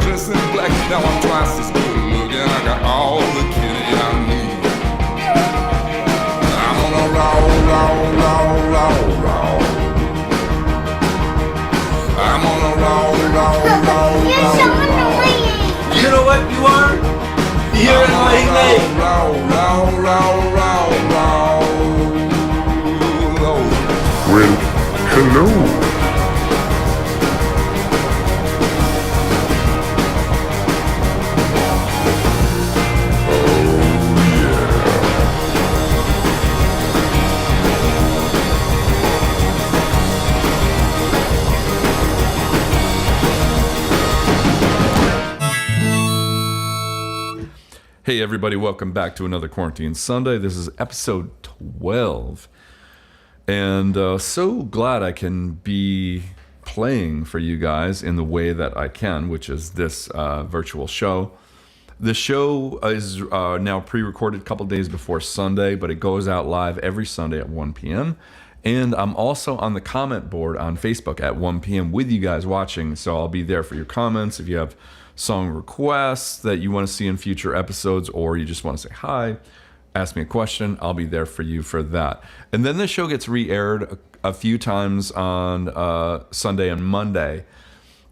dressed in black. Now I'm twice as good looking. I got all the kitty I need. I'm on a roll. I'm on a roll. You're so annoying. You know what you are? You're annoying me. Well, hello. Hey everybody, welcome back to another Quarantine Sunday. This is episode 12. And so glad I can be playing for you guys in the way that I can, which is this virtual show. The show is now pre-recorded a couple days before Sunday, but it goes out live every Sunday at 1 p.m. And I'm also on the comment board on Facebook at 1 p.m. with you guys watching, so I'll be there for your comments. If you have song requests that you want to see in future episodes, or you just want to say hi, ask me a question, I'll be there for you for that. And then the show gets re-aired a few times on Sunday and Monday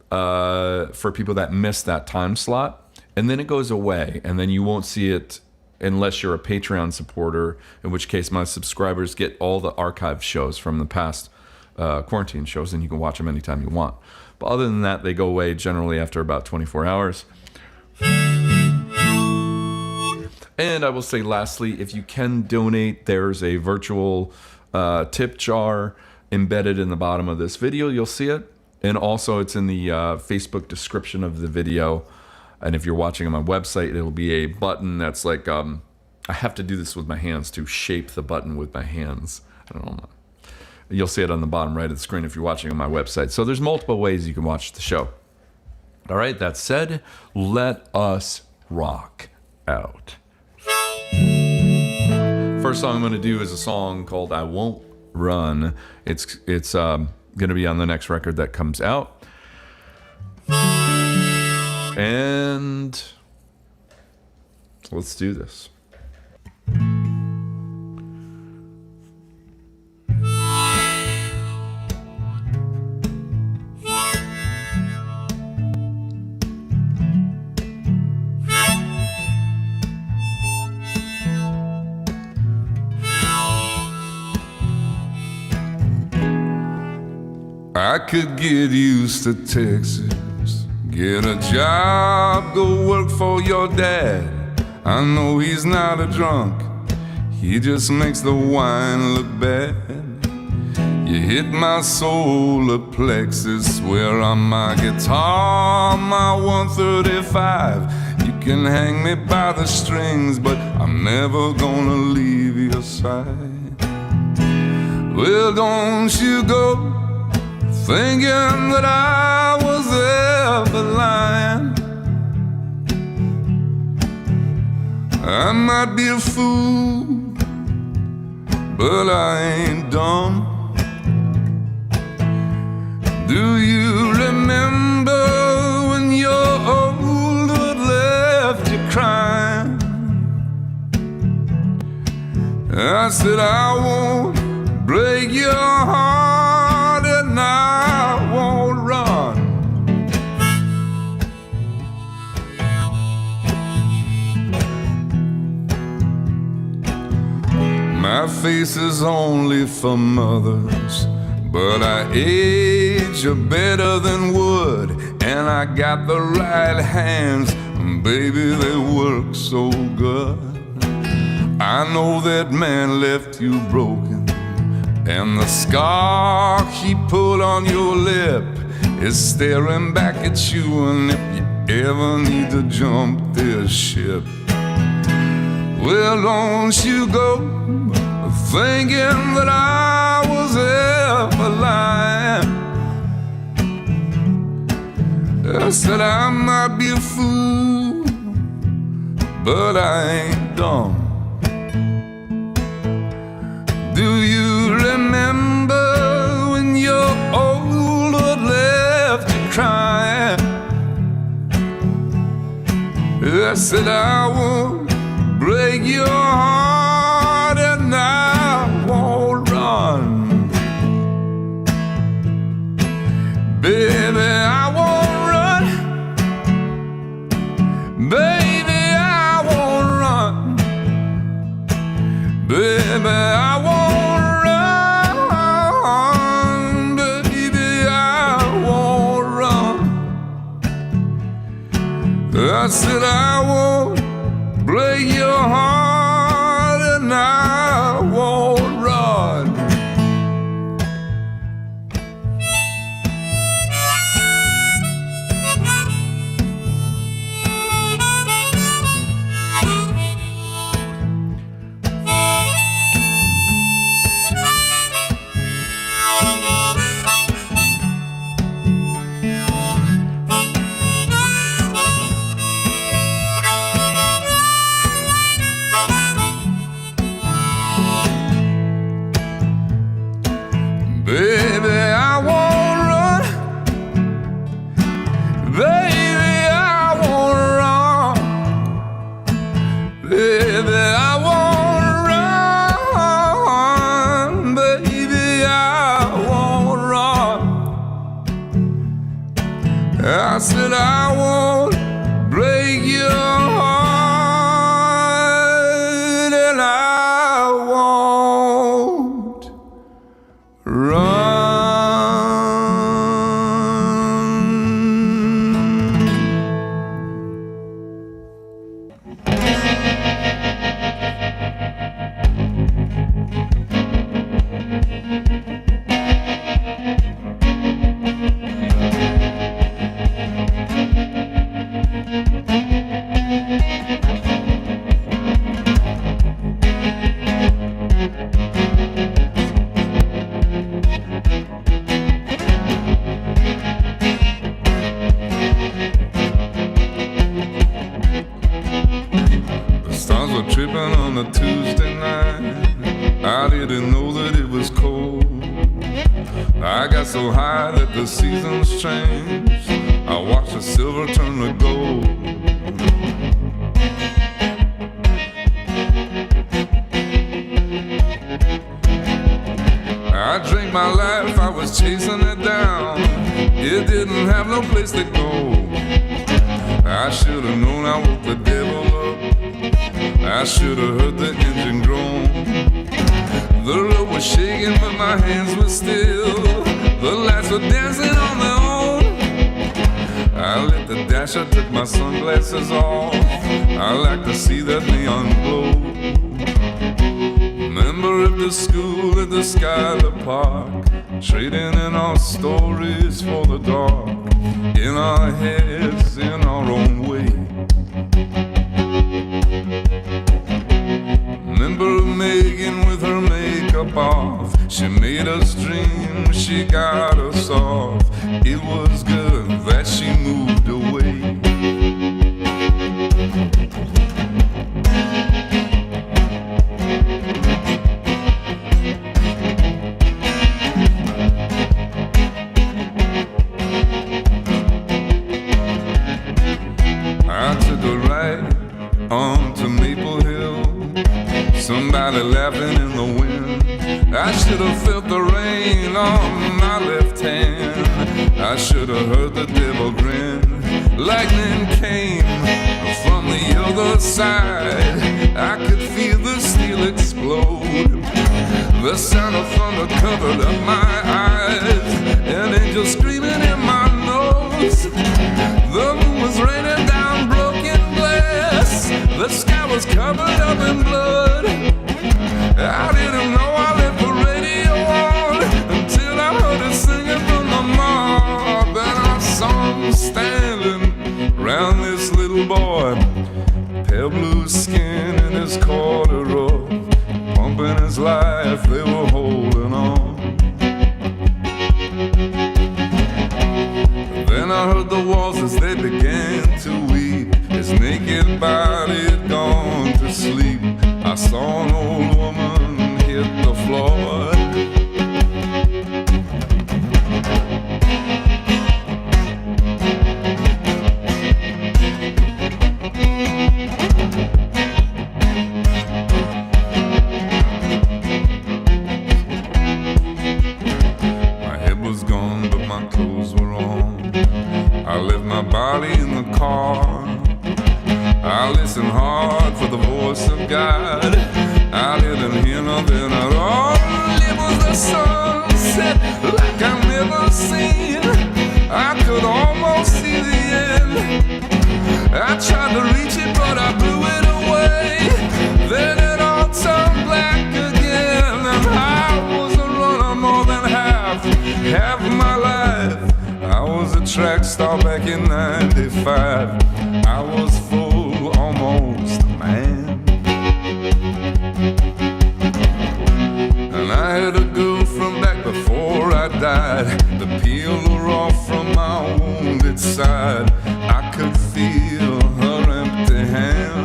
for people that miss that time slot. And then it goes away, and then you won't see it unless you're a Patreon supporter, in which case my subscribers get all the archive shows from the past quarantine shows, and you can watch them anytime you want. But other than that, they go away generally after about 24 hours. And I will say lastly, if you can donate, there's a virtual tip jar embedded in the bottom of this video. You'll see it. And also it's in the Facebook description of the video. And if you're watching on my website, it'll be a button that's like, I have to do this with my hands to shape the button with my hands. I don't know. You'll see it on the bottom right of the screen if you're watching on my website. So there's multiple ways you can watch the show. All right, that said, let us rock out. First song I'm going to do is a song called I Won't Run. It's going to be on the next record that comes out. And let's do this. I could get used to Texas, get a job, go work for your dad. I know he's not a drunk, he just makes the wine look bad. You hit my solar plexus, where on my guitar, my 135. You can hang me by the strings, but I'm never gonna leave your side. Well, don't you go thinking that I was ever lying. I might be a fool, but I ain't dumb. Do you remember when your old wood left you crying? I said I won't break your heart, and I won't run. My face is only for mothers, but I age better than wood, and I got the right hands, baby, they work so good. I know that man left you broken, and the scar he put on your lip is staring back at you. And if you ever need to jump this ship, well, don't you go thinking that I was ever lying. I said I might be a fool, but I ain't dumb. Do you remember when your old love left you crying? I said I won't break your heart and I won't run. Baby, I won't run. Baby, I won't run. Baby, I won't run. Baby, I won't run. I said I won't break your heart and I won't run. Baby, I won't run. Baby, I won't run. Baby, I won't run. Baby, I won't run. I said I won't break your heart and I won't run. Stars were tripping on a Tuesday night. I didn't know that it was cold. I got so high that the seasons changed. I watched the silver turn to gold. I drank my life, I was chasing it down. It didn't have no place to go. I should have known I woke the devil up. I should have heard the engine groan. The road was shaking but my hands were still. The lights were dancing on their own. I lit the dash, I took my sunglasses off. I like to see that neon glow. Member of the school at the Skyler Park, trading in our stories for the dark. In our heads, in our own way. Remember Megan with her makeup off. She made us dream, she got us off. It was good that she moved away. I took a ride onto Maple Hill. Somebody laughing in the wind. I should have felt the rain on my left hand. I should have heard the devil grin. Lightning came from the other side. I could feel the steel explode. The sound of thunder covered up my eyes. An angel screaming in my nose. The moon was raining down broken glass. The sky was covered up in blood. I didn't know I left the radio on until I heard it singing from the mob. And I saw him standing round this little boy, pale blue skin in his corduroy, pumping his life, they were holding on. Then I heard the walls as they began to weep. His naked body had gone to sleep. I saw an old woman hit the floor. God. I didn't hear nothing at all. It was the sunset like I've never seen. I could almost see the end. I tried to reach it, but I blew it away. Then it all turned black again. And I was a runner more than half of my life. I was a track star back in 95. I was full, almost a man. And I had a girl from back before I died. The peel were off from my wounded side. I could feel her empty hands.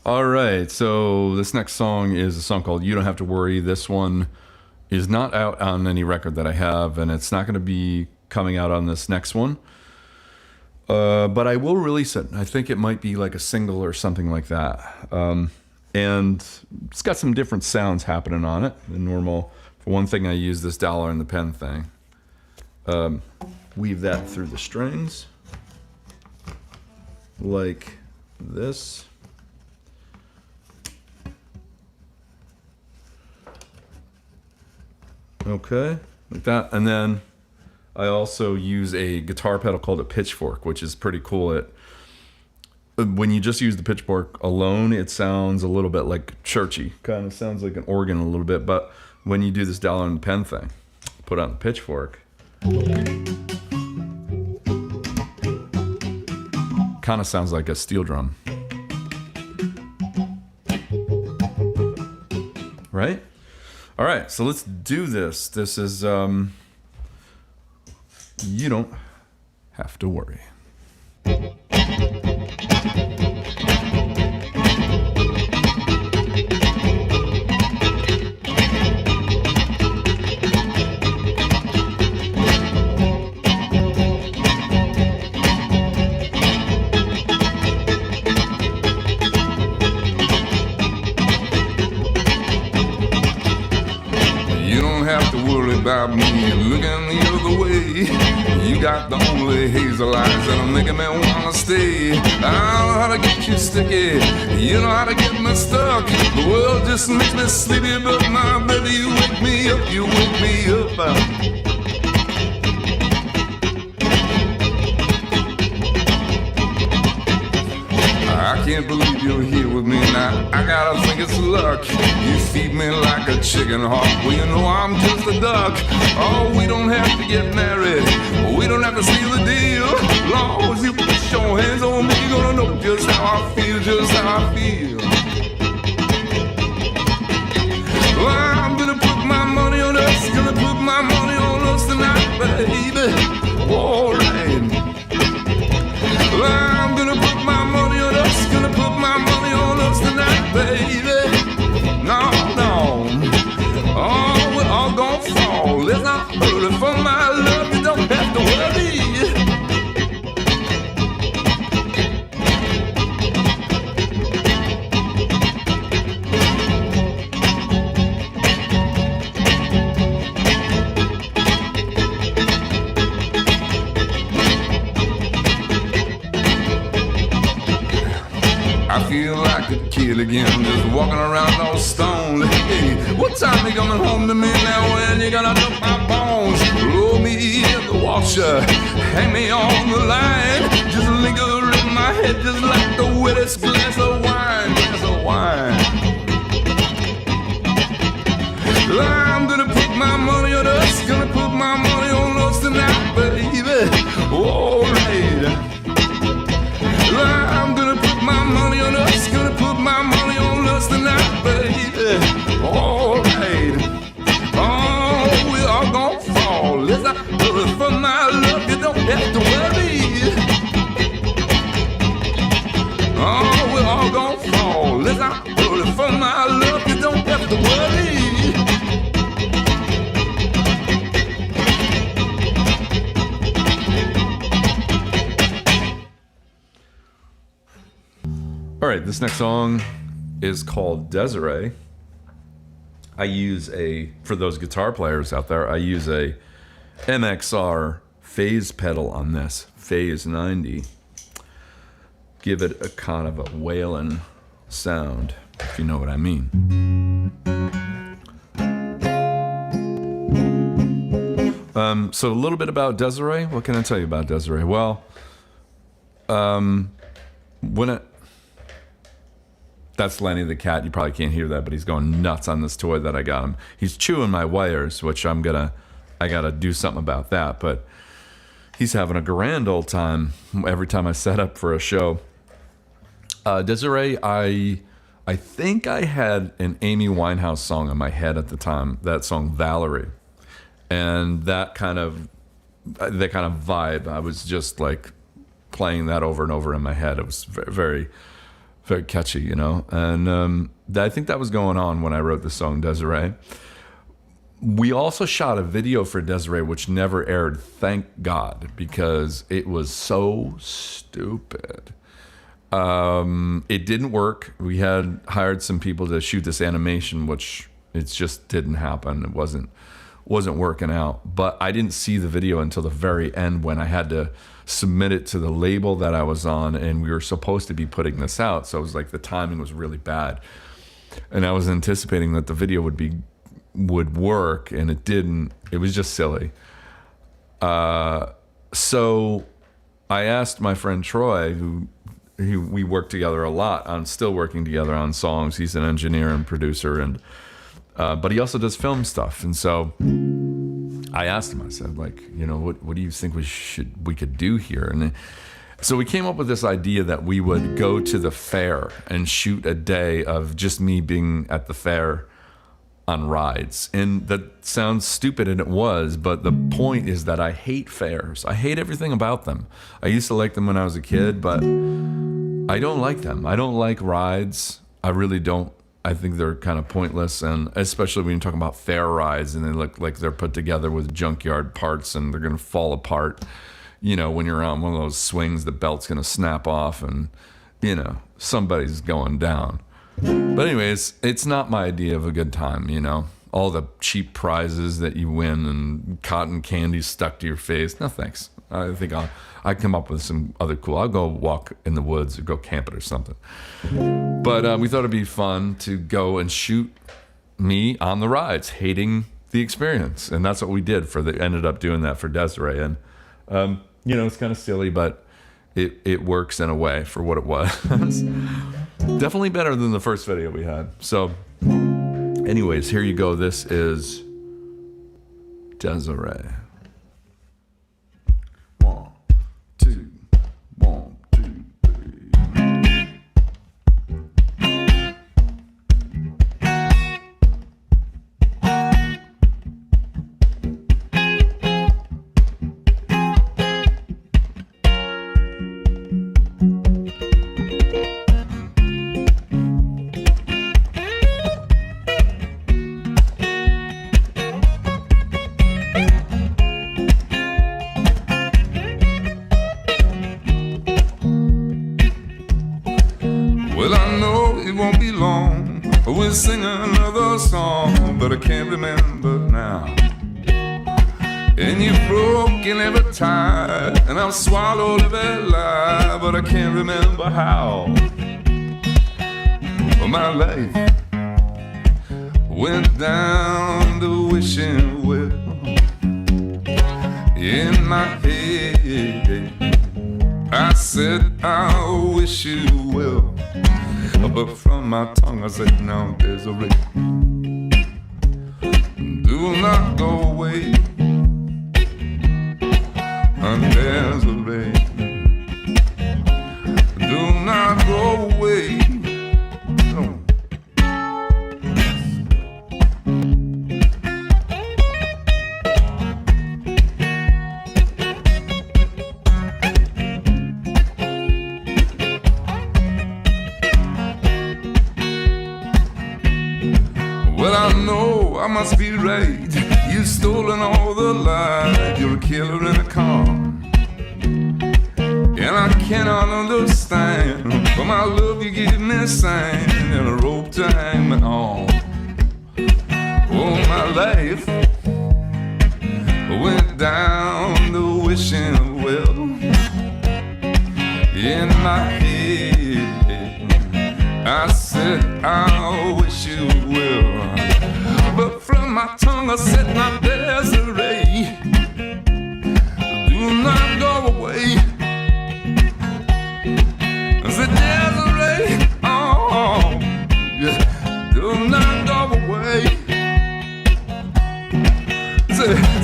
All right, so this next song is a song called You Don't Have to Worry. This one is not out on any record that I have, and it's not going to be coming out on this next one. But I will release it. I think it might be like a single or something like that. And it's got some different sounds happening on it than normal. For one thing, I use this dollar in the pen thing. Weave that through the strings like this. Okay, like that. And then I also use a guitar pedal called a pitchfork, which is pretty cool. When you just use the pitchfork alone, it sounds a little bit like churchy. Kind of sounds like an organ a little bit. But when you do this dollar and pen thing, put on the pitchfork, kind of sounds like a steel drum. Right? All right, so let's do this. This is, You Don't Have to Worry. About me looking the other way. You got the only hazel eyes that'll make me wanna stay. I know how to get you sticky, you know how to get me stuck. The world just makes me sleepy, but my baby, you wake me up, you wake me up. I can't believe you're here with me now. I gotta think it's luck. You feed me like a chicken hawk. Well, you know I'm just a duck. Oh, we don't have to get married. We don't have to seal the deal. Long as you put your hands on me, you're gonna know just how I feel, just how I feel. Well, I'm gonna put my money on us. Gonna put my money on us tonight, baby. All right. Well, I'm gonna put my money on us. Gonna put my money on us tonight, baby. No, no. Oh, we're all gonna fall. It's not early for my love. You don't have to worry. I feel like a kid again, just walking around all stoned. Hey, what time you coming home to me now? When you gonna dump my bones? Roll me in the washer, hang me on the line. Just linger in my head, just like the wettest glass of wine, glass of wine. I'm gonna put my money on us, gonna put my money on us tonight, baby. All right. I'm gonna put my money on us, gonna put my money on us tonight, baby. All right. Oh, we all gonna fall. It's not good for my love, you don't have to worry. Oh, we're all right, this next song is called Desiree. I use for those guitar players out there, I use a MXR phase pedal on this, phase 90. Give it a kind of a wailing sound, if you know what I mean. So a little bit about Desiree. What can I tell you about Desiree? Well, that's Lenny the cat. You probably can't hear that, but he's going nuts on this toy that I got him. He's chewing my wires, which I gotta do something about that. But he's having a grand old time every time I set up for a show. Desiree, I think I had an Amy Winehouse song in my head at the time. That song Valerie, and that kind of vibe. I was just like playing that over and over in my head. It was very, very catchy, you know. And I think that was going on when I wrote the song Desiree. We also shot a video for Desiree, which never aired, thank God, because it was so stupid. It didn't work. We had hired some people to shoot this animation, which it just didn't happen. It wasn't working out. But I didn't see the video until the very end when I had to submit it to the label that I was on, and we were supposed to be putting this out. So it was like the timing was really bad, and I was anticipating that the video would work, and it didn't. It was just silly. So I asked my friend Troy, we worked together a lot still working together on songs. He's an engineer and producer, and but he also does film stuff. And so I asked him, I said, like, you know, what do you think we could do here? And so we came up with this idea that we would go to the fair and shoot a day of just me being at the fair on rides. And that sounds stupid, and it was, but the point is that I hate fairs. I hate everything about them. I used to like them when I was a kid, but I don't like them. I don't like rides. I really don't. I think they're kind of pointless, and especially when you talk about fair rides and they look like they're put together with junkyard parts and they're going to fall apart. You know, when you're on one of those swings, the belt's going to snap off and, you know, somebody's going down. But anyways, it's not my idea of a good time, you know. All the cheap prizes that you win and cotton candy stuck to your face. No thanks. I think I come up with some other cool. I'll go walk in the woods or go camping or something. But we thought it'd be fun to go and shoot me on the rides, hating the experience, and that's what we did. Ended up doing that for Desiree, and you know, it's kind of silly, but it works in a way for what it was. Definitely better than the first video we had. So, anyways, here you go. This is Desiree. 1, 2, 1, 2, 3. Well, I know it won't be long. We'll sing another song, but I can't remember now. And you've broken every tie, and I've swallowed every lie, but I can't remember how. Well, my life went down the wishing well. In my head, I said, I wish you well. But from my tongue I said, no, Desiree, do not go away. Desiree, do not go away. No. Well, I know I must be right. You've stolen all the light. You're a killer in a car, and I cannot understand For my love you give me a sign and a rope to hang me on. Oh, my life went down the wishing well. In my head I said I wish you will, but from my tongue I said not Desiree, do not go away. I said Desiree, oh, yeah, do not go away. I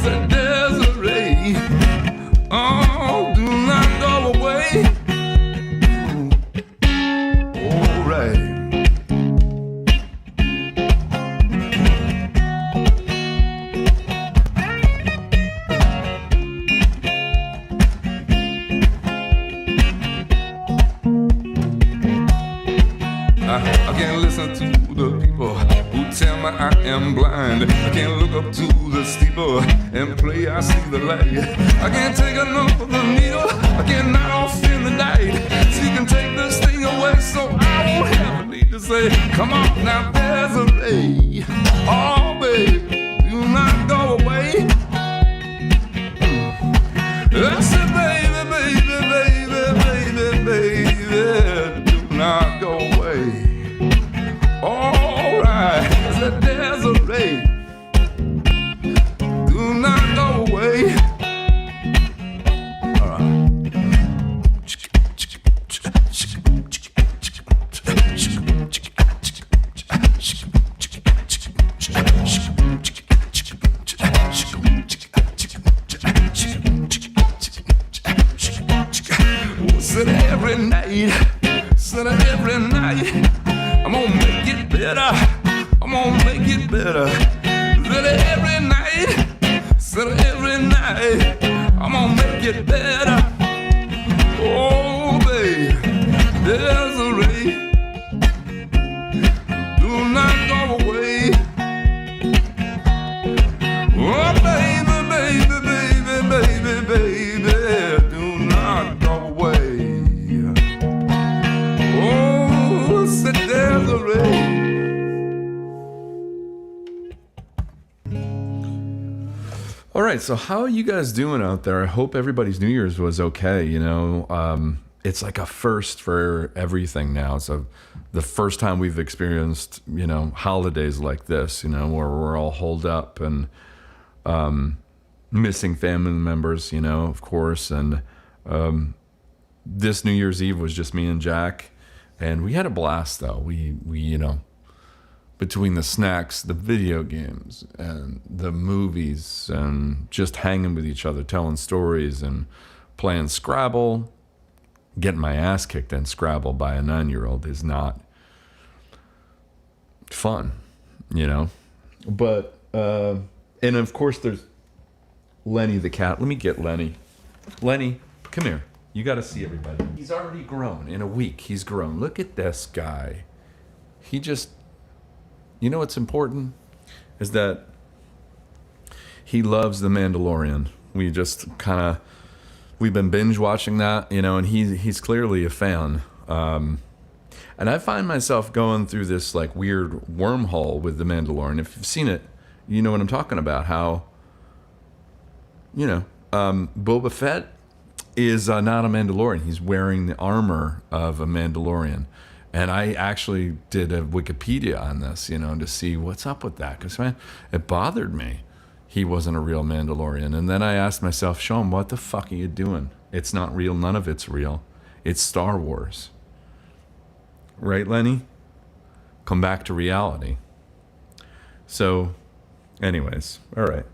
said Desiree, oh, do not go away. All right. I can't listen to the people who tell me I am blind. I can't look up to the steeple and pray I see the light. I can't take another needle, I can't knock off in the night. So you can take this thing away so I won't have a need to say, come on now, there's a ray. Oh, baby, do not go away. I said, baby, baby, baby, baby, baby, do not go away. All right, I said, Desiree, do not go away. All right. Said every night, I'm gonna make it better. I'm gonna make it better. Said every night, I'm gonna make it better. Oh, babe, Desiree, do not go away. Oh, baby, baby, baby, baby, baby, do not go away. Oh, said Desiree. All right, so how are you guys doing out there? I hope everybody's New Year's was okay. You know, it's like a first for everything now. So the first time we've experienced, you know, holidays like this, you know, where we're all holed up and missing family members, you know, of course. And this New Year's Eve was just me and Jack, and we had a blast though. We you know, between the snacks, the video games, and the movies, and just hanging with each other, telling stories, and playing Scrabble. Getting my ass kicked in Scrabble by a 9-year-old is not fun, you know. But, and of course there's Lenny the cat. Let me get Lenny. Lenny, come here. You got to see everybody. He's already grown. In a week, he's grown. Look at this guy. He just... You know what's important is that he loves The Mandalorian. We just we've been binge watching that, you know, and he's clearly a fan. And I find myself going through this like weird wormhole with The Mandalorian. If you've seen it, you know what I'm talking about. How, you know, Boba Fett is not a Mandalorian. He's wearing the armor of a Mandalorian. And I actually did a Wikipedia on this, you know, to see what's up with that. Because, man, it bothered me. He wasn't a real Mandalorian. And then I asked myself, Sean, what the fuck are you doing? It's not real. None of it's real. It's Star Wars. Right, Lenny? Come back to reality. So, anyways, all right.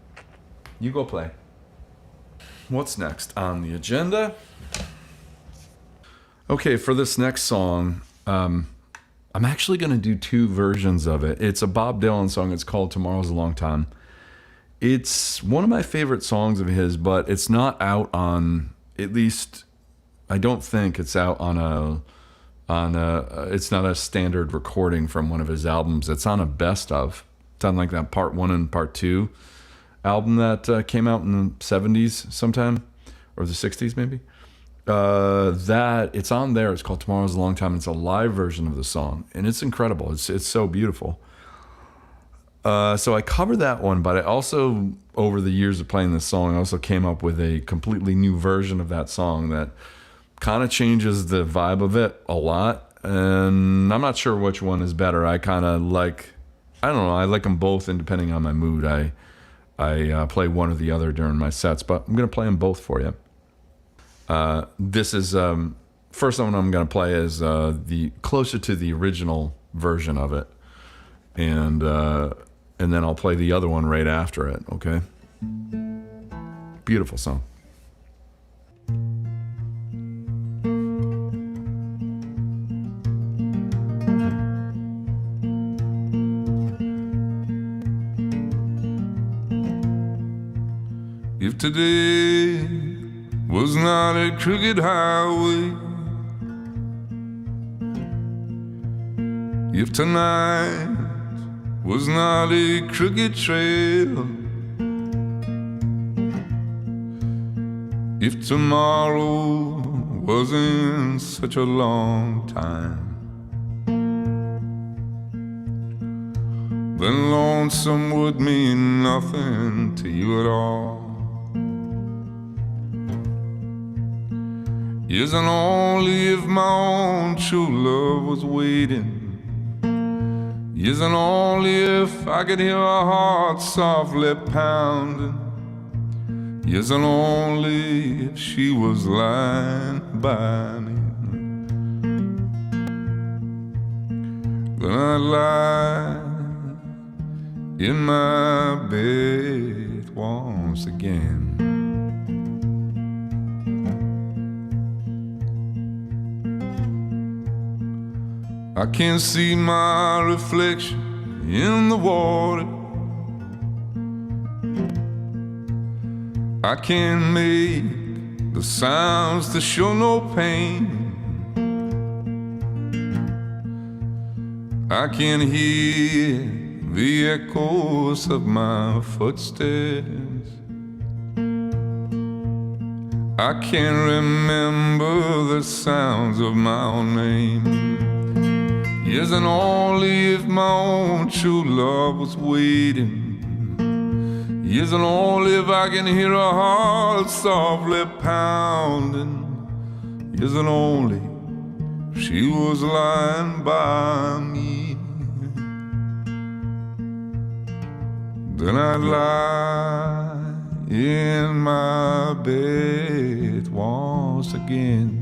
You go play. What's next on the agenda? Okay, for this next song... I'm actually going to do two versions of it. It's a Bob Dylan song. It's called Tomorrow's a Long Time. It's one of my favorite songs of his, but it's not out on, at least I don't think it's out on it's not a standard recording from one of his albums. It's on a best of. It's on like that part 1 and part 2 album that came out in the 70s sometime, or the 60s maybe. That it's on there. It's called Tomorrow's a Long Time. It's a live version of the song, and it's incredible. It's so beautiful. So I covered that one, but I also, over the years of playing this song, I also came up with a completely new version of that song that kind of changes the vibe of it a lot. And I'm not sure which one is better. I kind of like, I don't know, I like them both, and depending on my mood, I play one or the other during my sets, but I'm going to play them both for you. This is, first one I'm going to play is the closer to the original version of it. And then I'll play the other one right after it, okay? Beautiful song. If today was not a crooked highway, if tonight was not a crooked trail, if tomorrow wasn't such a long time, then lonesome would mean nothing to you at all. Yes, and only if my own true love was waiting. Yes, and only if I could hear her heart softly pounding. Yes, and only if she was lying by me. Then I'd lie in my bed once again. I can see my reflection in the water. I can make the sounds to show no pain. I can hear the echoes of my footsteps. I can remember the sounds of my own name. Yes, and only if my own true love was waiting. Yes, and only if I can hear her heart softly pounding. Yes, and only if she was lying by me. Then I'd lie in my bed once again.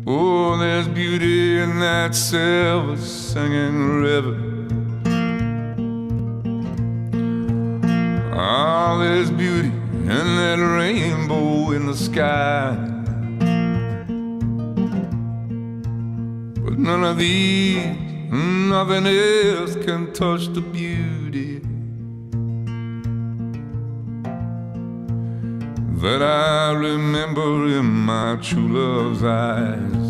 Oh, there's beauty in that silver singing river. Ah, there's beauty in that rainbow in the sky. But none of these, nothing else can touch the beauty that I remember in my true love's eyes.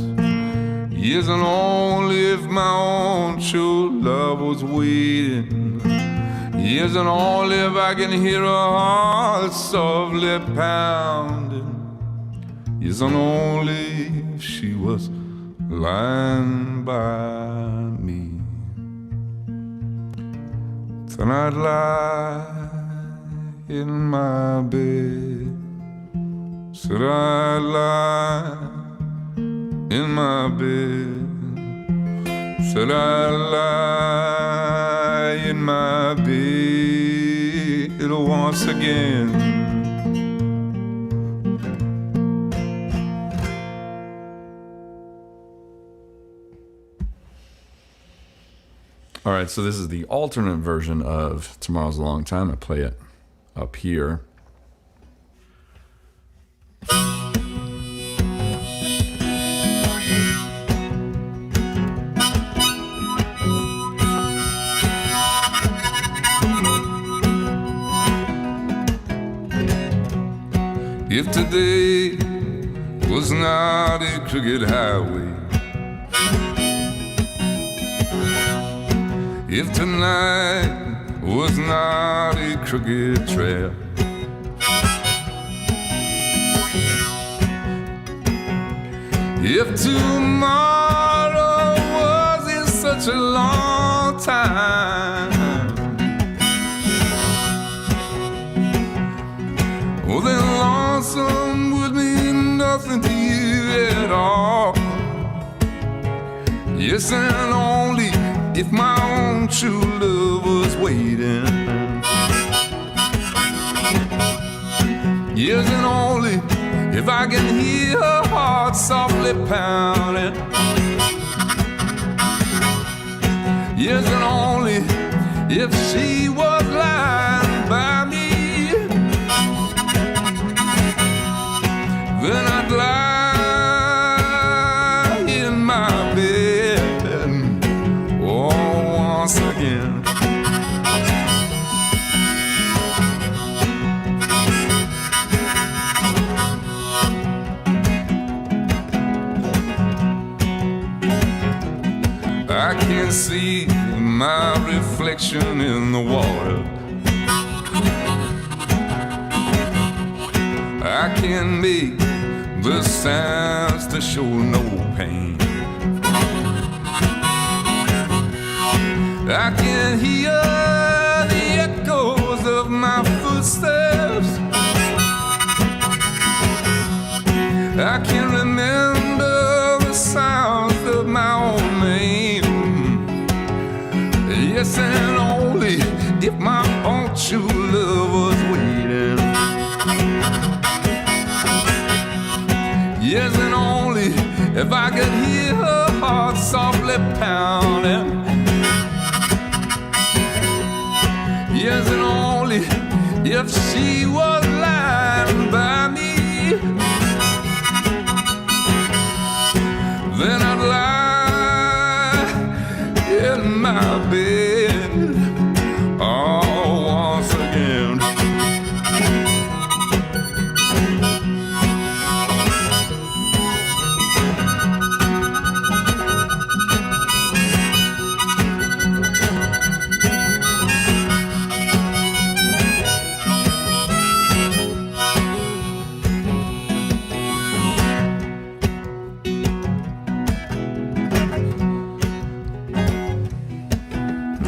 Yes, and only if my own true love was waiting. Yes, and only if I can hear her heart softly pounding. Yes, and only if she was lying by me. Then I'd lie in my bed. Said I'd lie in my bed. Said I'd lie in my bed once again. All right, so this is the alternate version of Tomorrow's a Long Time. I play it up here. If today was not a crooked highway, if tonight was not a crooked trail. If tomorrow wasn't such a long time, well then lonesome would mean nothing to you at all. Yes, and only if my own true love was waiting. Yes, and only if I can hear her heart softly pounding. Yes, and only if she was lying by me, then I'd lie in my bed, oh, once again. I can see my reflection in the water. I can make the sounds to show no pain. I can hear the echoes of my footsteps. I can remember the sounds of my own name. Yes, and only if my own true love was waiting. Yes, and only if I could hear her heart softly pounding. Yes, and only if she was lying by me, then I'd lie in my bed, oh, once again.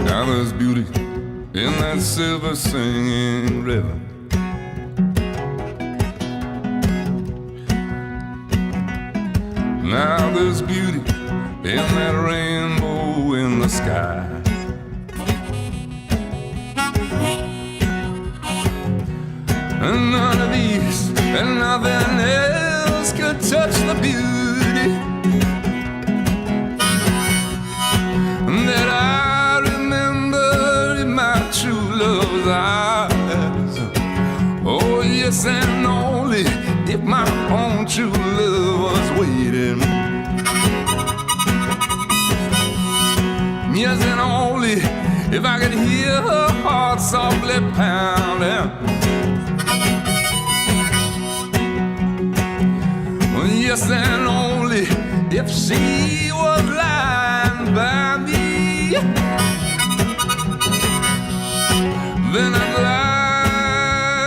Now there's beauty in that silver singing river. Now there's beauty in that rainbow in the sky. And none of these and nothing else could touch the beauty that I remember in my true love's eyes. Oh yes, and only if my own true love was waiting. Yes, and only if I could hear her heart softly pounding. Yes, and only if she was lying by me, then I'd lie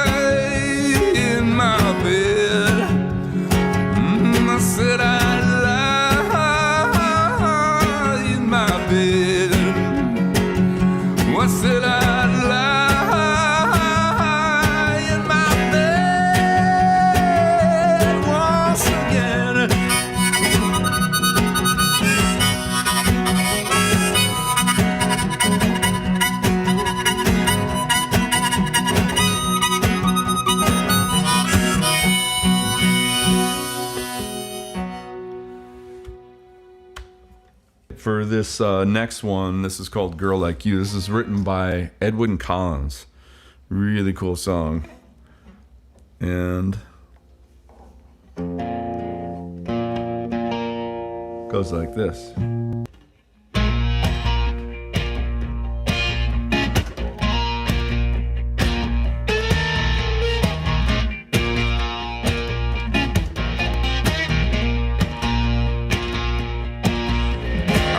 in my bed. I said I'd lie in my bed. I said I'd lie in my bed once again. For this next one, this is called Girl Like You. This is written by Edwin Collins. Really cool song. And goes like this.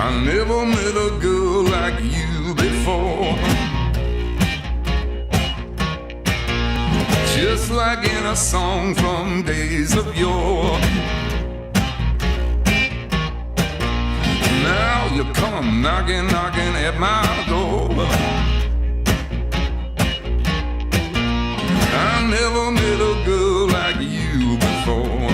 I never met a girl like you before. before. Just like in a song from days of yore. Now you come knocking, knocking at my door. I never met a girl like you before.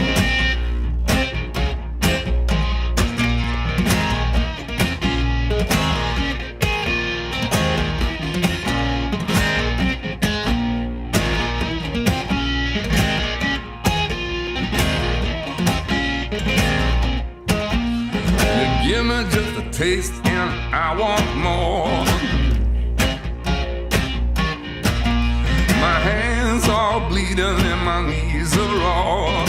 You give me just a taste and I want more. My hands are bleeding and my knees are raw.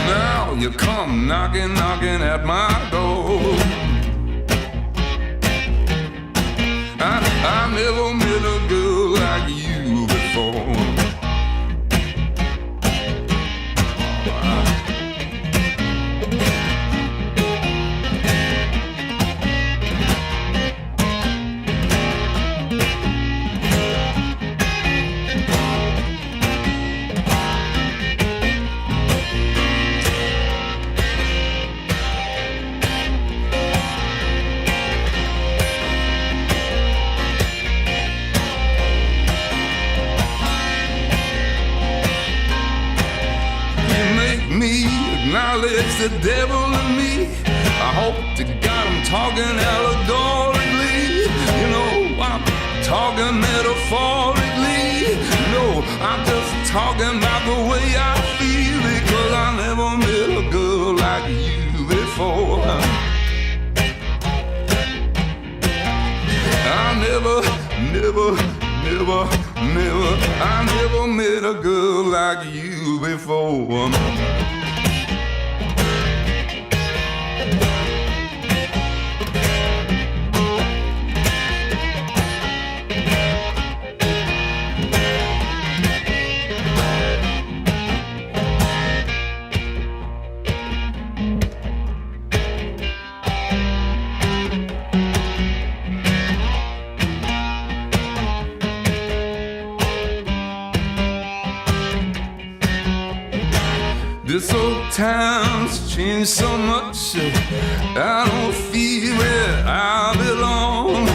Now you come knocking, knocking at my door. I never met a girl like you before. Acknowledge the devil in me. I hope to God I'm talking allegorically. You know, I'm talking metaphorically. No, I'm just talking about the way I feel. Because I never met a girl like you before. I never I never met a girl like you before. This old town's changed so much. I don't feel where I belong.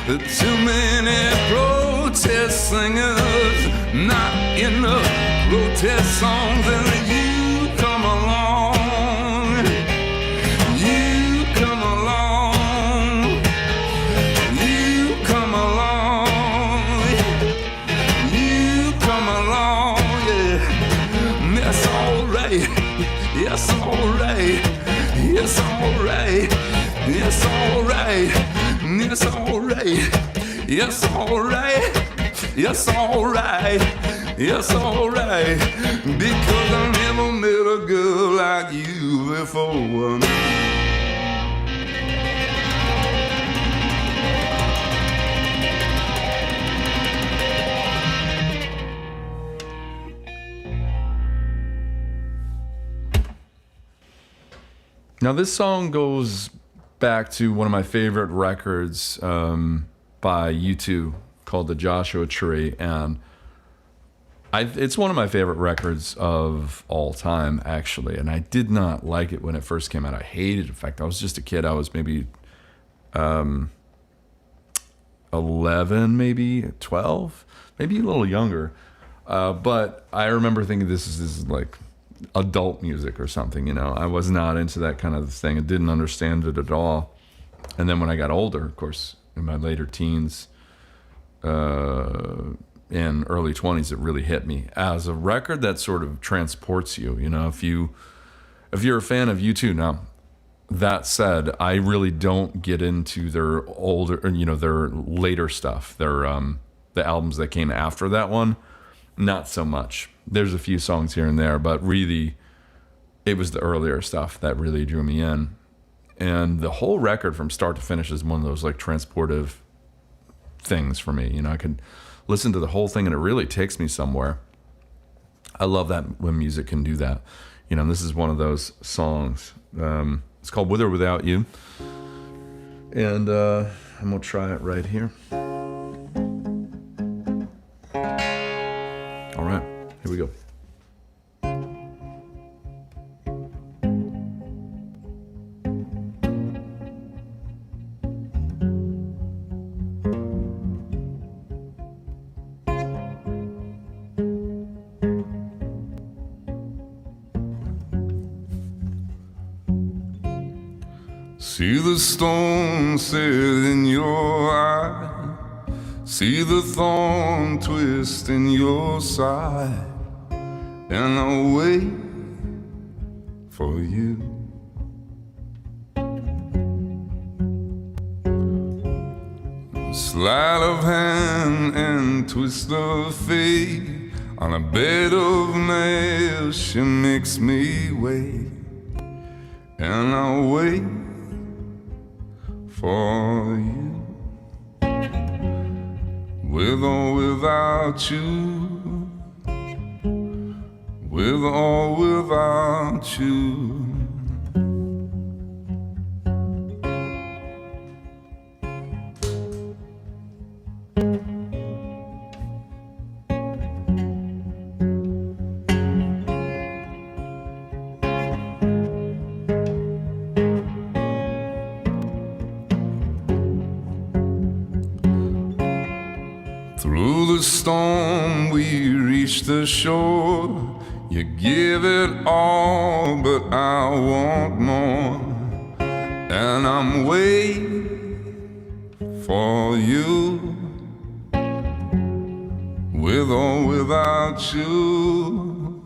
Too many protest singers, not enough protest songs. And you come along, you come along, you come along, you come along, yeah. That's alright. Yes, alright. Yes, alright. Yes, alright. Yes, alright. Yes, alright. Yes, alright. Yes, alright. Because I never met a girl like you before. Now, this song goes back to one of my favorite records by U2 called The Joshua Tree. And it's one of my favorite records of all time, actually. And I did not like it when it first came out. I hated it. In fact, I was just a kid. I was maybe 11, maybe 12, maybe a little younger. But I remember thinking this is like adult music or something, you know. I was not into that kind of thing. I didn't understand it at all. And then when I got older, of course, in my later teens and early 20s, it really hit me as a record that sort of transports you. You know, if you're a fan of U2 now, that said, I really don't get into their older, you know, their later stuff, their the albums that came after that one. Not so much. There's a few songs here and there, but really, it was the earlier stuff that really drew me in. And the whole record from start to finish is one of those like transportive things for me. You know, I could listen to the whole thing and it really takes me somewhere. I love that when music can do that. You know, and this is one of those songs. It's called With or Without You. And I'm gonna try it right here. All right, here we go. See the stone set in your eye, see the thorn twist in your side, and I'll wait for you. Sleight of hand and twist of fate, on a bed of nails she makes me wait, and I'll wait for you. With or without you, with or without you. Through the storm we reach the shore. You give it all, but I want more. And I'm waiting for you. With or without you,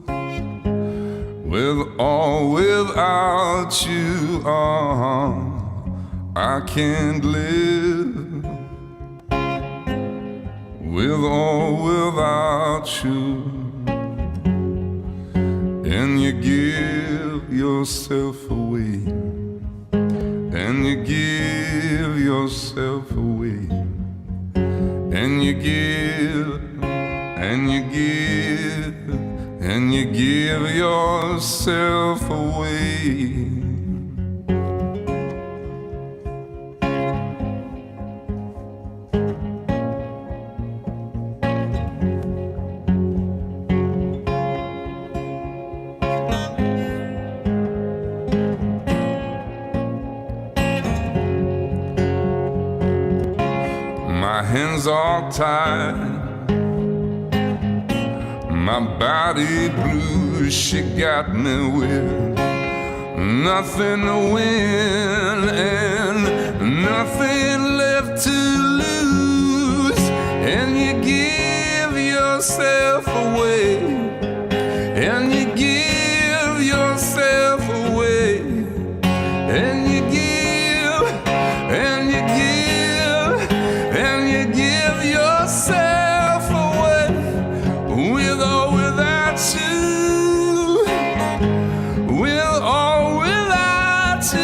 with or without you, I can't live. With or without you, and you give yourself away, and you give yourself away, and you give, and you give, and you give yourself away. My hands are tied, my body blue, she got me with nothing to win and nothing left to lose. And you give yourself away, and you give yourself away, and you give, and you give, and you give yourself away, with or without you, with or without you,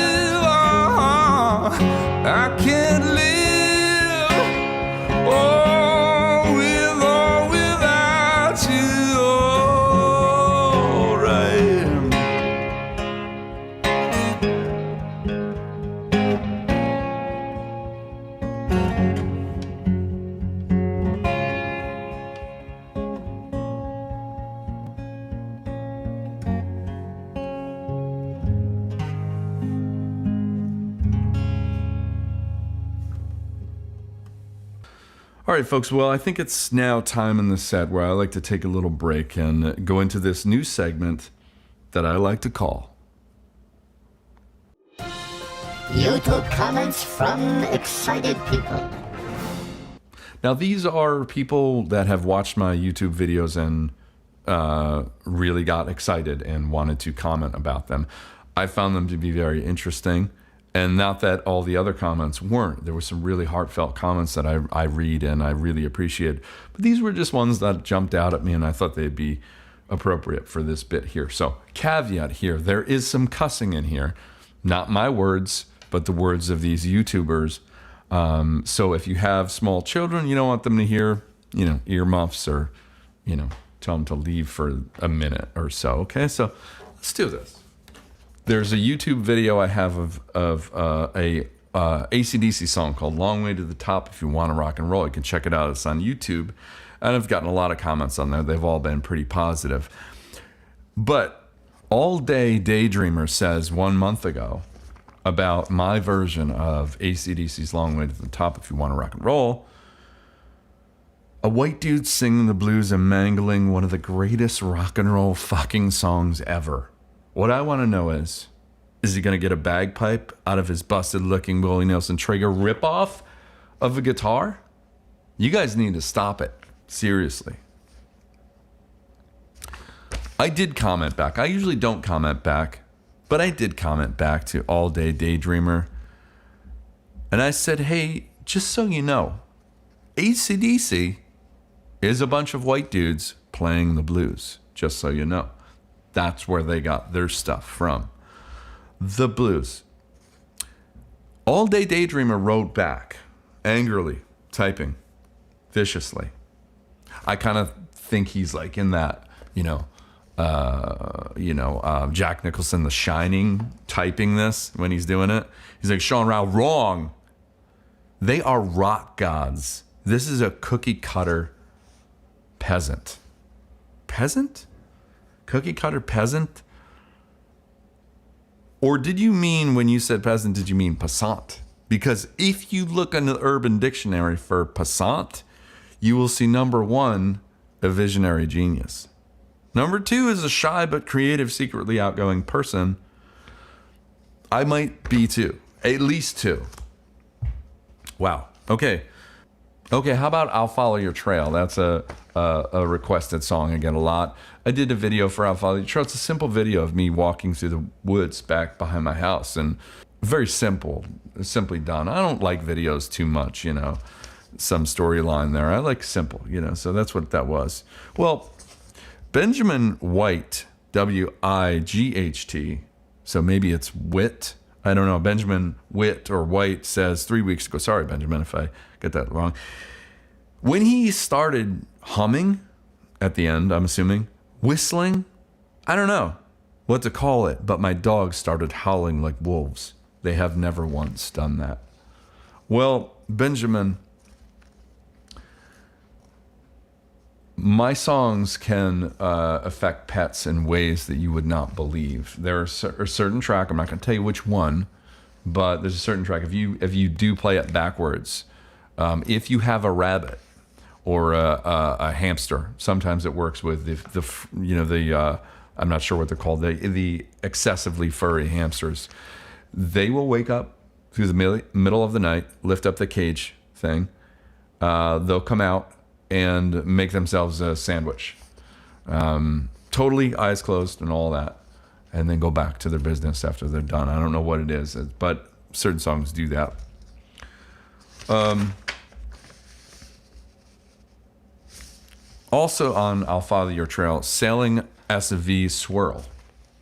I can't live, oh, with or without you, oh, right. All right, folks. Well, I think it's now time in the set where I like to take a little break and go into this new segment that I like to call YouTube comments from excited people. Now, these are people that have watched my YouTube videos and really got excited and wanted to comment about them. I found them to be very interesting, and not that all the other comments weren't. There were some really heartfelt comments that I read and I really appreciate. But these were just ones that jumped out at me, and I thought they'd be appropriate for this bit here. So, caveat here, there is some cussing in here. Not my words, but the words of these YouTubers. So if you have small children, you don't want them to hear, earmuffs or, tell them to leave for a minute or so. Okay, so let's do this. There's a YouTube video I have of a AC/DC song called Long Way to the Top. If you want to rock and roll, you can check it out. It's on YouTube. And I've gotten a lot of comments on there. They've all been pretty positive. But All Day Daydreamer says 1 month ago about my version of AC/DC's Long Way to the Top. If you want to rock and roll, a white dude singing the blues and mangling one of the greatest rock and roll fucking songs ever. What I want to know is he going to get a bagpipe out of his busted looking Willie Nelson Traeger ripoff of a guitar? You guys need to stop it. Seriously. I did comment back. I usually don't comment back, but I did comment back to All Day Daydreamer. And I said, hey, just so you know, AC/DC is a bunch of white dudes playing the blues. Just so you know. That's where they got their stuff from. The blues. All Day Daydreamer wrote back, angrily, typing, viciously. I kind of think he's like in that, Jack Nicholson, The Shining, typing this when he's doing it. He's like, Sean Rao, wrong. They are rock gods. This is a cookie cutter peasant. Peasant? Cookie cutter peasant? Or did you mean, when you said peasant, did you mean passant? Because if you look in the Urban Dictionary for passant, you will see number 1, a visionary genius. Number 2 is a shy but creative, secretly outgoing person. I might be 2. At least 2. Wow. Okay, how about I'll Follow Your Trail? That's a requested song I get a lot. I did a video for I'll Follow Your Trail. It's a simple video of me walking through the woods back behind my house, and very simply done. I don't like videos too much, some storyline there. I like simple, so that's what that was. Well, Benjamin White, W-I-G-H-T, so maybe it's Wit. I don't know. Benjamin Witt or White says 3 weeks ago, sorry, Benjamin, if I get that wrong. When he started humming at the end, I'm assuming, whistling, I don't know what to call it, but my dogs started howling like wolves. They have never once done that. Well, Benjamin, my songs can affect pets in ways that you would not believe. There are a certain track, I'm not going to tell you which one, but there's a certain track. If you do play it backwards, if you have a rabbit or a hamster, sometimes it works with the I'm not sure what they're called, the excessively furry hamsters. They will wake up through the middle of the night, lift up the cage thing. They'll come out and make themselves a sandwich. Totally eyes closed and all that. And then go back to their business after they're done. I don't know what it is, but certain songs do that. Also on I'll Follow Your Trail, Sailing SV Swirl.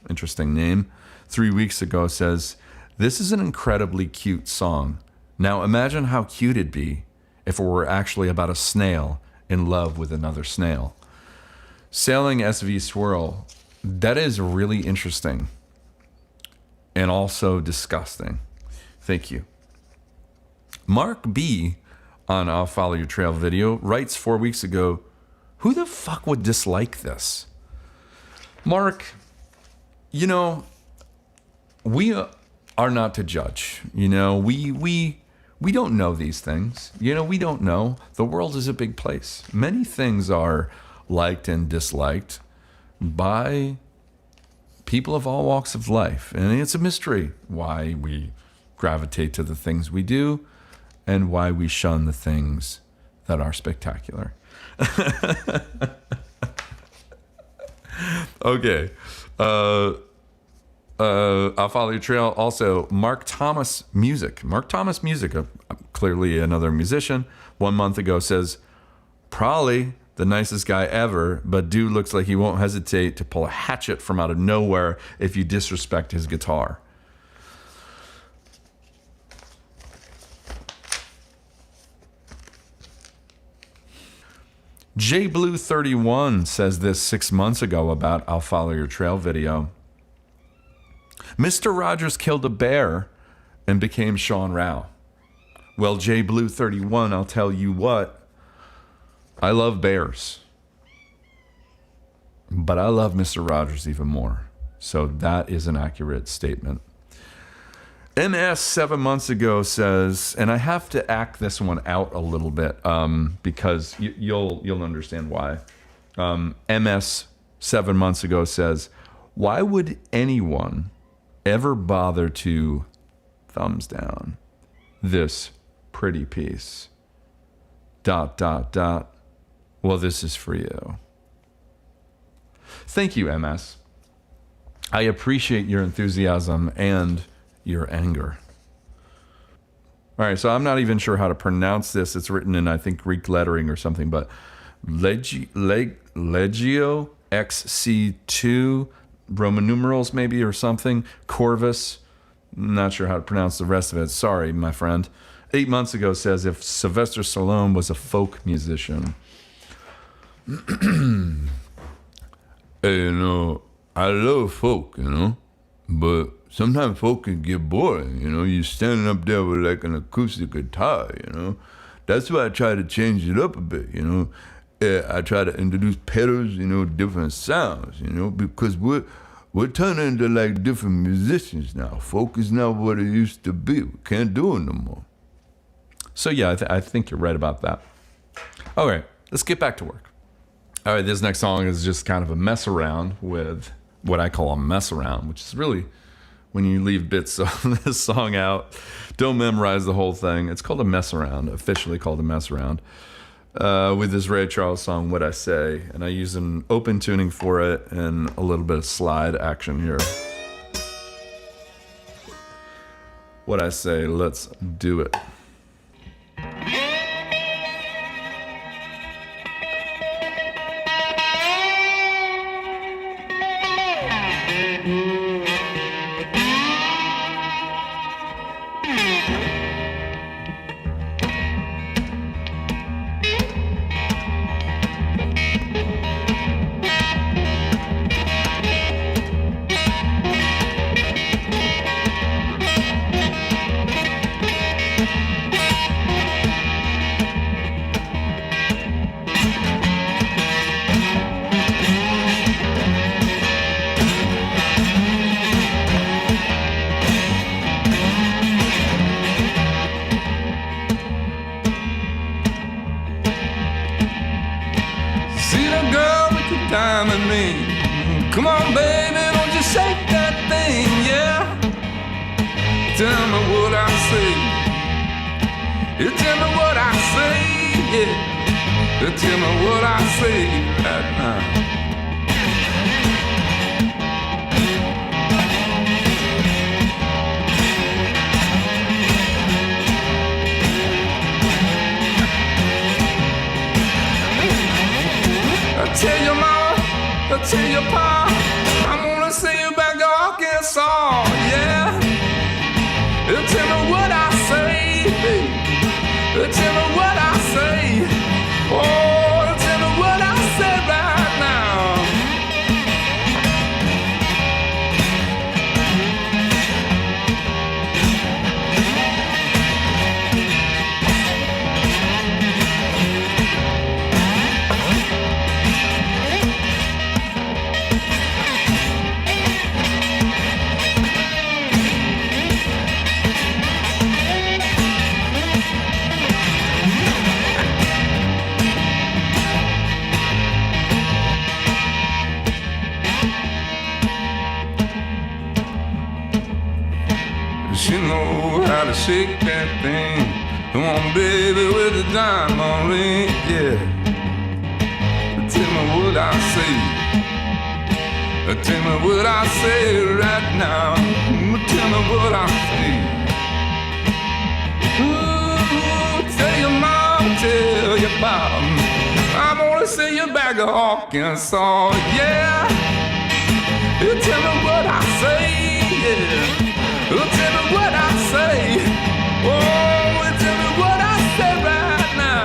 Interesting name. 3 weeks ago says, this is an incredibly cute song. Now imagine how cute it'd be if it were actually about a snail in love with another snail. Sailing SV Swirl, that is really interesting and also disgusting. Thank you. Mark B on I'll Follow Your Trail video writes 4 weeks ago, who the fuck would dislike this? Mark, we are not to judge. We don't know these things. We don't know. The world is a big place. Many things are liked and disliked by people of all walks of life. And it's a mystery why we gravitate to the things we do and why we shun the things that are spectacular. Okay. I'll Follow Your Trail. Also, Mark Thomas Music. Mark Thomas Music, clearly another musician, 1 month ago says, probably the nicest guy ever, but dude looks like he won't hesitate to pull a hatchet from out of nowhere if you disrespect his guitar. JBlue31 says this 6 months ago about I'll Follow Your Trail video. Mr. Rogers killed a bear and became Sean Rao. Well, J Blue 31, I'll tell you what, I love bears. But I love Mr. Rogers even more. So that is an accurate statement. MS 7 months ago says, and I have to act this one out a little bit because you'll understand why. MS 7 months ago says, why would anyone ever bother to thumbs down this pretty piece? ... Well, this is for you. Thank you, MS. I appreciate your enthusiasm and your anger. All right, so I'm not even sure how to pronounce this. It's written in, I think, Greek lettering or something, but Legio XC2, Roman numerals maybe or something, Corvus. Not sure how to pronounce the rest of it. Sorry, my friend. 8 months ago says, if Sylvester Stallone was a folk musician. Hey, I love folk, but sometimes folk can get boring, You're standing up there with like an acoustic guitar, That's why I try to change it up a bit, I try to introduce pedals, different sounds, because we're turning into like different musicians now. Folk is not what it used to be. We can't do it no more. So yeah, I think you're right about that. All right, let's get back to work. All right, this next song is just kind of a mess around with what I call a mess around, which is really when you leave bits of this song out, don't memorize the whole thing. It's called a mess around, officially called a mess around, with this Ray Charles song, What I Say. And I use an open tuning for it and a little bit of slide action here. What I Say, let's do it. Diamond ring. Come on, baby, don't you shake that thing, yeah. Tell me what I say. You tell me what I say, yeah. You tell me what I say right now. I tell you, mama, I tell you, pa, I'm gonna see you back to Arkansas, yeah. You tell me what I say, you tell me what I say. Oh, you tell me what I say right now. She know how to shake that thing. Come on, baby, with the diamond ring, yeah. Tell me what I say. Tell me what I say right now. Tell me what I say. Ooh, tell your mom, tell your pop, I'm gonna see you back at Arkansas, yeah. You tell me what I say, yeah. Tell me what I say. Oh, tell me what I say right now.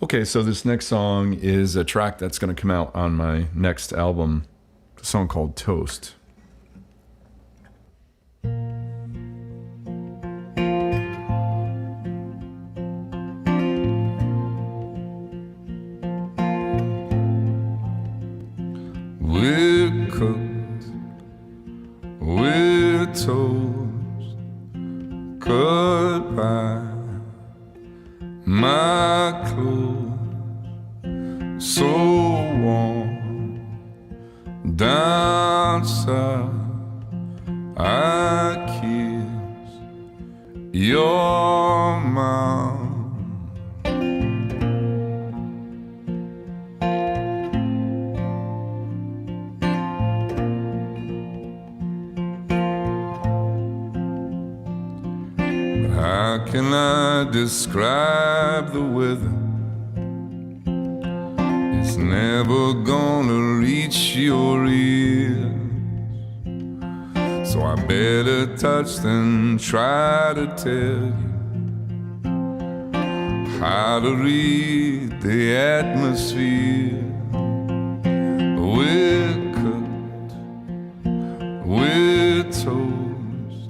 Okay, so this next song is a track that's going to come out on my next album, a song called Toast. We're cooked, we're toast, cut by my clothes, so warm down south. I kiss your mouth. How can I describe the weather? It's never gonna reach your ears, so I better touch than try to tell you how to read the atmosphere. We're cooked, we're toast,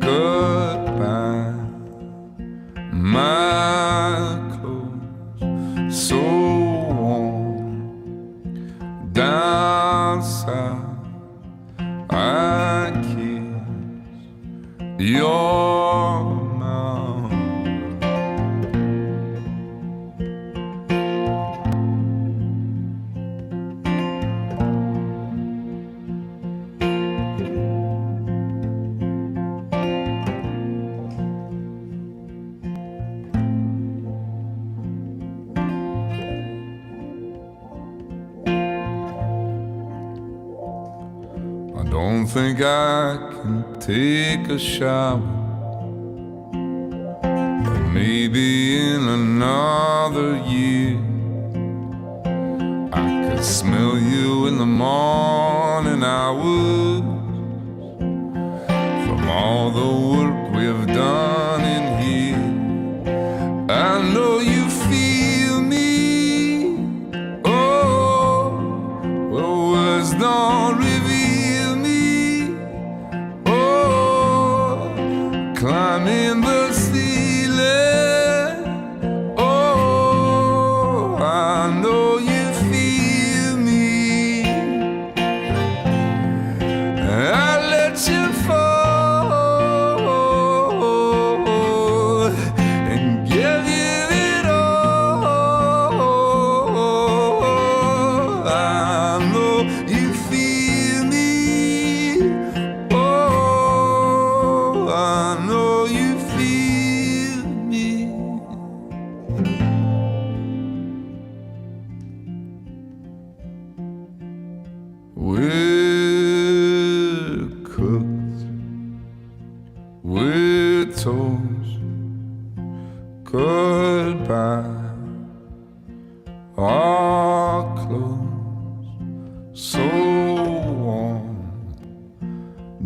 cut by my clothes, so warm down south. I kiss your mouth. I don't think I can take a shower. Maybe in another year I could smell you in the morning hours. From all the work we've done in here, I know you feel me. Oh, well, words don't reveal me. Oh, climbing the ceiling. Oh, I know you feel me. I let you fall and give you it all. I know you feel me. Oh, I know you feel me. We're cooked, we're toast, goodbye. Our clothes so warm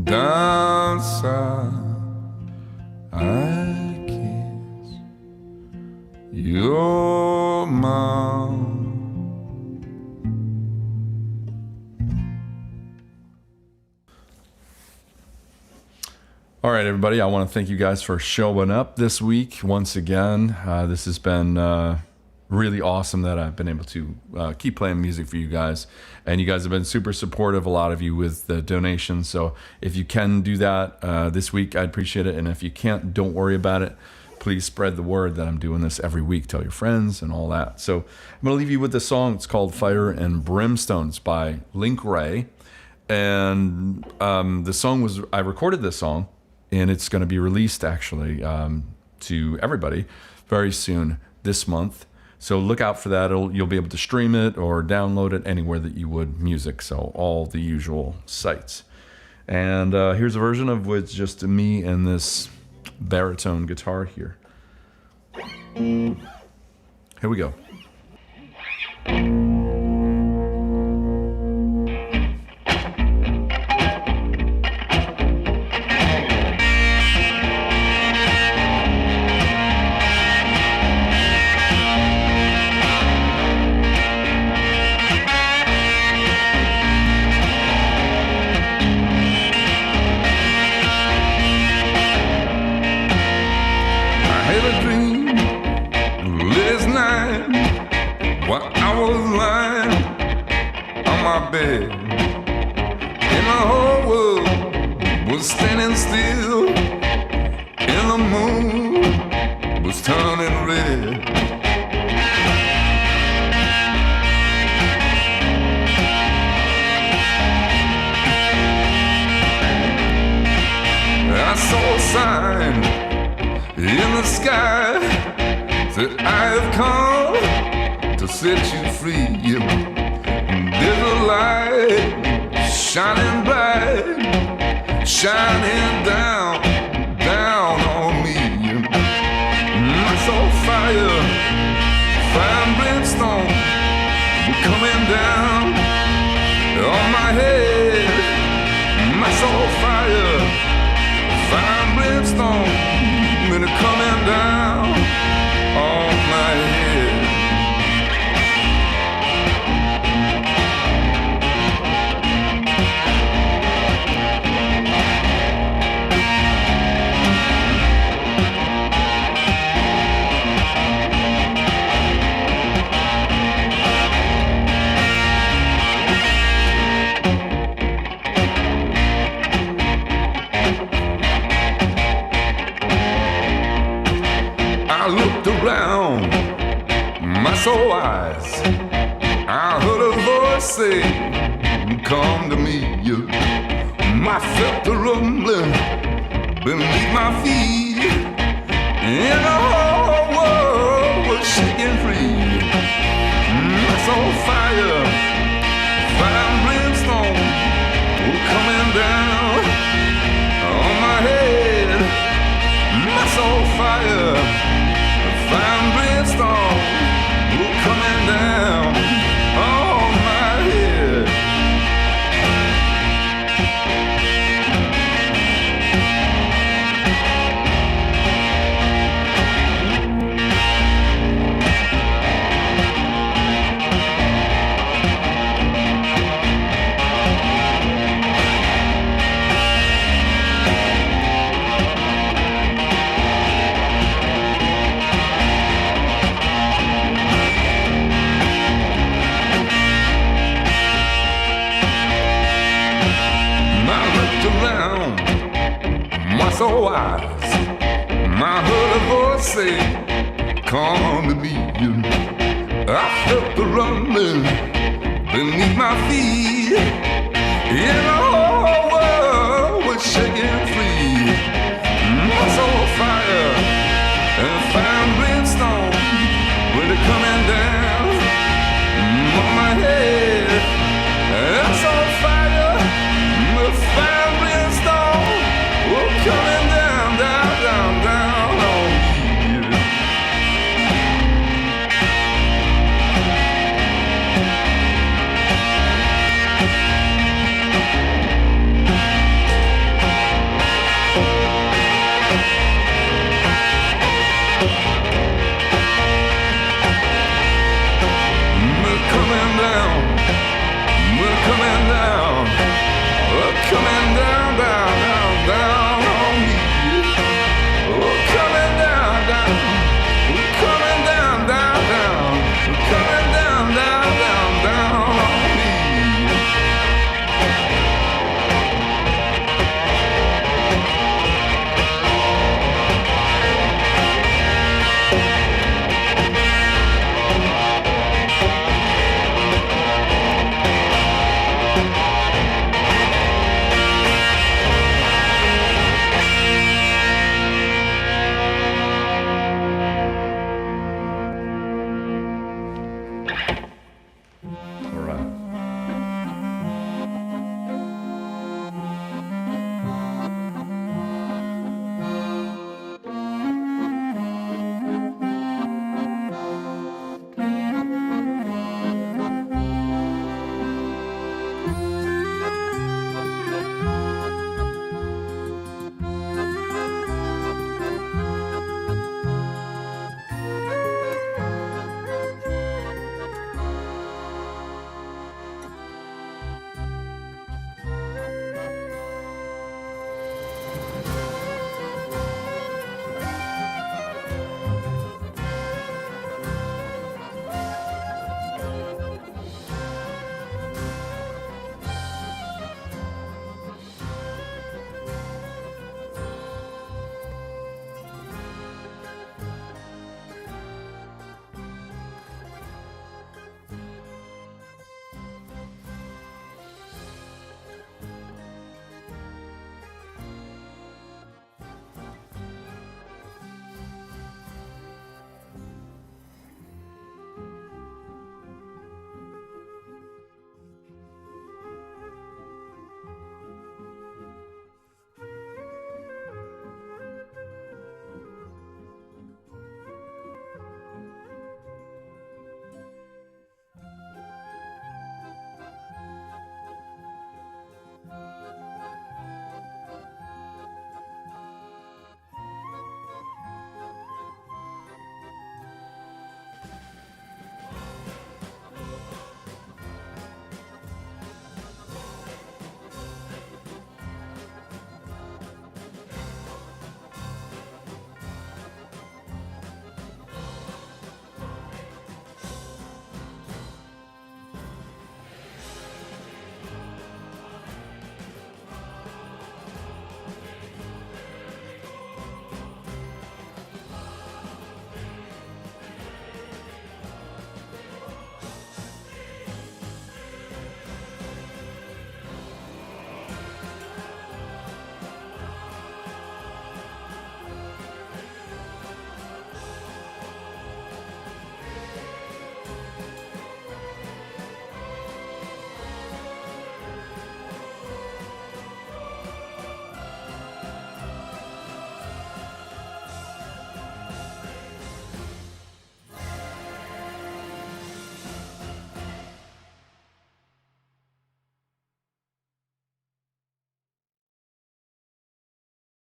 down south. I kiss your mouth. All right, everybody, I want to thank you guys for showing up this week once again. This has been really awesome that I've been able to keep playing music for you guys. And you guys have been super supportive, a lot of you, with the donations. So if you can do that this week, I'd appreciate it. And if you can't, don't worry about it. Please spread the word that I'm doing this every week. Tell your friends and all that. So I'm going to leave you with this song. It's called Fire and Brimstone. It's by Link Ray. And the song was, I recorded this song, and it's going to be released actually to everybody very soon this month. So look out for that. You'll be able to stream it or download it anywhere that you would music. So all the usual sites. And here's a version of with just me and this baritone guitar here. Here we go. was standing still, and the moon was turning red. I saw a sign in the sky that I have come to set you free. There's a light shining bright, shining down, down on me. I saw fire, fire and brimstone were coming down on my head. I saw fire, fire and brimstone, and it coming down on my head. I looked around, my soul eyes, I heard a voice say, come to me. I felt the rumbling beneath my feet, and the whole world was shaking free. I saw fire, fire and brimstone coming down on my head. I saw fire, fire and brimstone coming down on my head. Around my soul eyes, I heard a voice say, come to me. I felt the rumbling beneath my feet, and the whole world was shaking free.